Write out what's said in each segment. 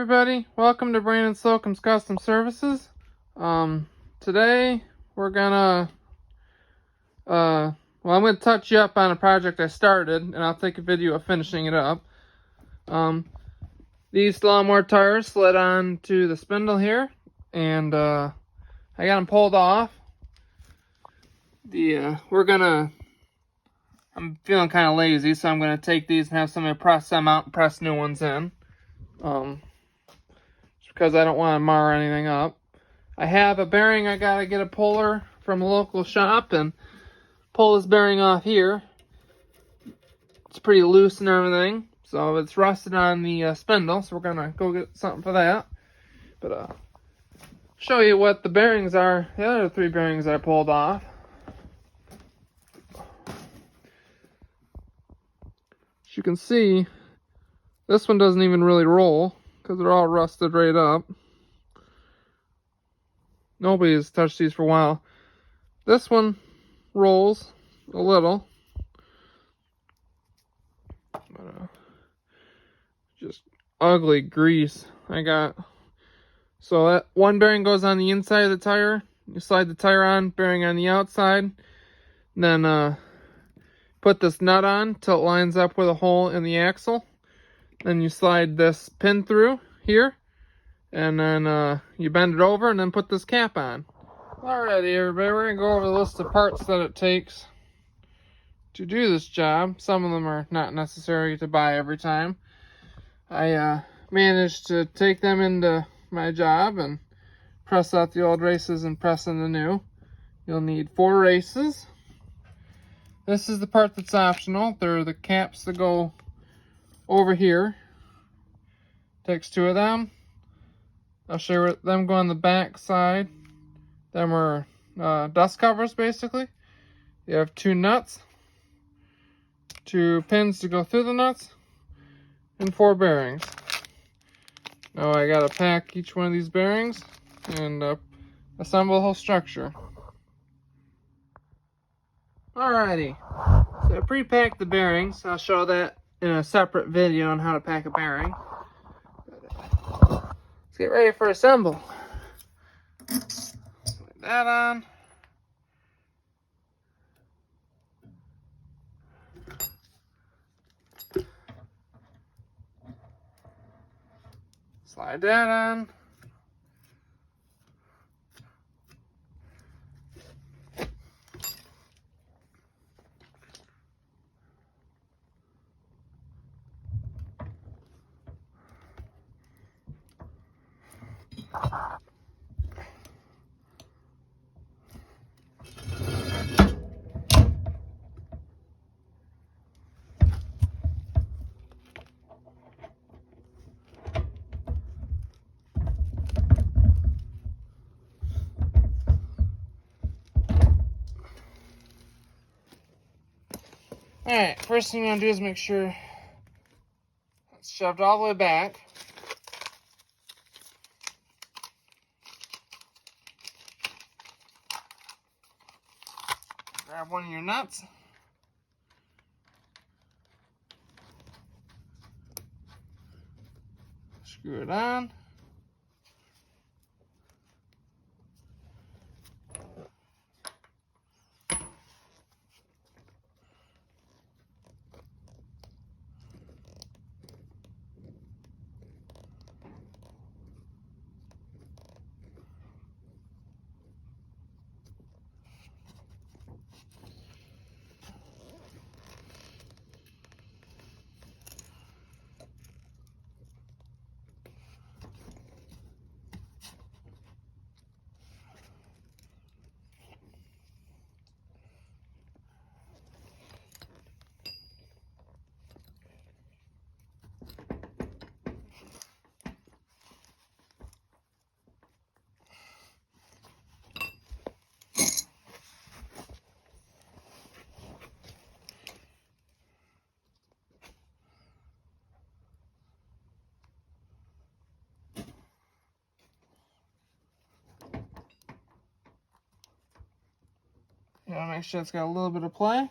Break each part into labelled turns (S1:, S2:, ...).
S1: everybody, welcome to Brandon Slocum's Custom Services. Today we're gonna I'm gonna touch you up on a project I started, and I'll take a video of finishing it up. These lawnmower tires slid on to the spindle here, and I got them pulled off. I'm feeling kind of lazy, so I'm gonna take these and have somebody press them out and press new ones in. Because I don't want to mar anything up. I have a bearing. I gotta get a puller from a local shop and pull this bearing off here. It's pretty loose and everything, so it's rusted on the spindle, so we're gonna go get something for that. But show you what the bearings are. The other three bearings I pulled off. As you can see, this one doesn't even really roll because they're all rusted right up. Nobody's touched these for a while. This one rolls a little. But, just ugly grease I got. So that one bearing goes on the inside of the tire. You slide the tire on, bearing on the outside. Then put this nut on till it lines up with a hole in the axle. Then you slide this pin through here. And then you bend it over and then put this cap on. Alrighty, everybody, we're going to go over the list of parts that it takes to do this job. Some of them are not necessary to buy every time. I managed to take them into my job and press out the old races and press in the new. You'll need 4 races. This is the part that's optional. They're the caps that go over here. Takes 2 of them. I'll show you them go on the back side. Them are dust covers, basically. You have 2 nuts, 2 pins to go through the nuts, and 4 bearings. Now I gotta pack each one of these bearings and assemble the whole structure. Alrighty, so I pre-packed the bearings. I'll show that in a separate video on how to pack a bearing. Let's get ready for assemble. Slide that on. Slide that on. Alright, first thing I'm going to do is make sure it's shoved all the way back. Grab one of your nuts. Screw it on. You gotta make sure it's got a little bit of play.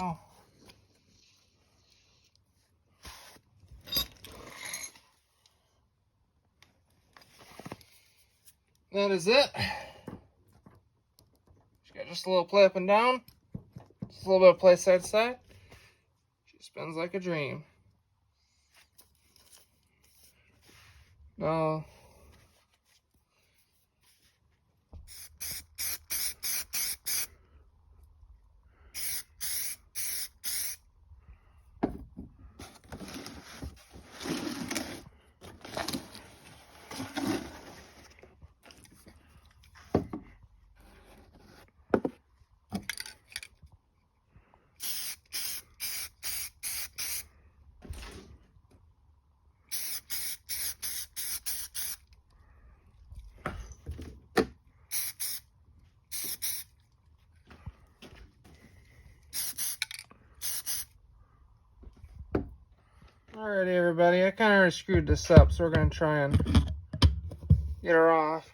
S1: go. That is it. She got just a little play up and down. Just a little bit of play side to side. She spins like a dream. Now, alrighty, everybody. I kind of screwed this up, so we're going to try and get her off.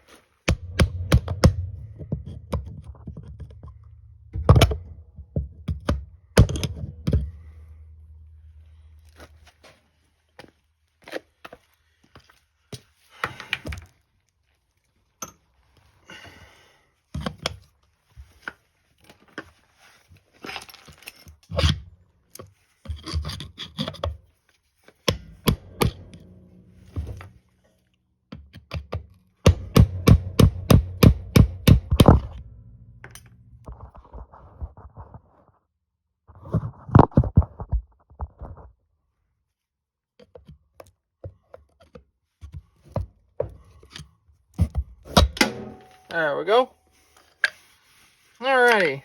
S1: There we go. Alrighty.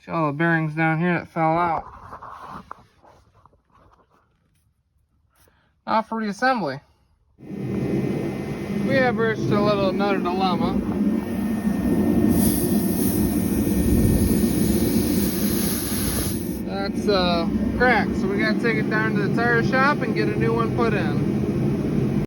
S1: See all the bearings down here that fell out. Now for reassembly. We have reached another dilemma. That's cracked, so we gotta take it down to the tire shop and get a new one put in.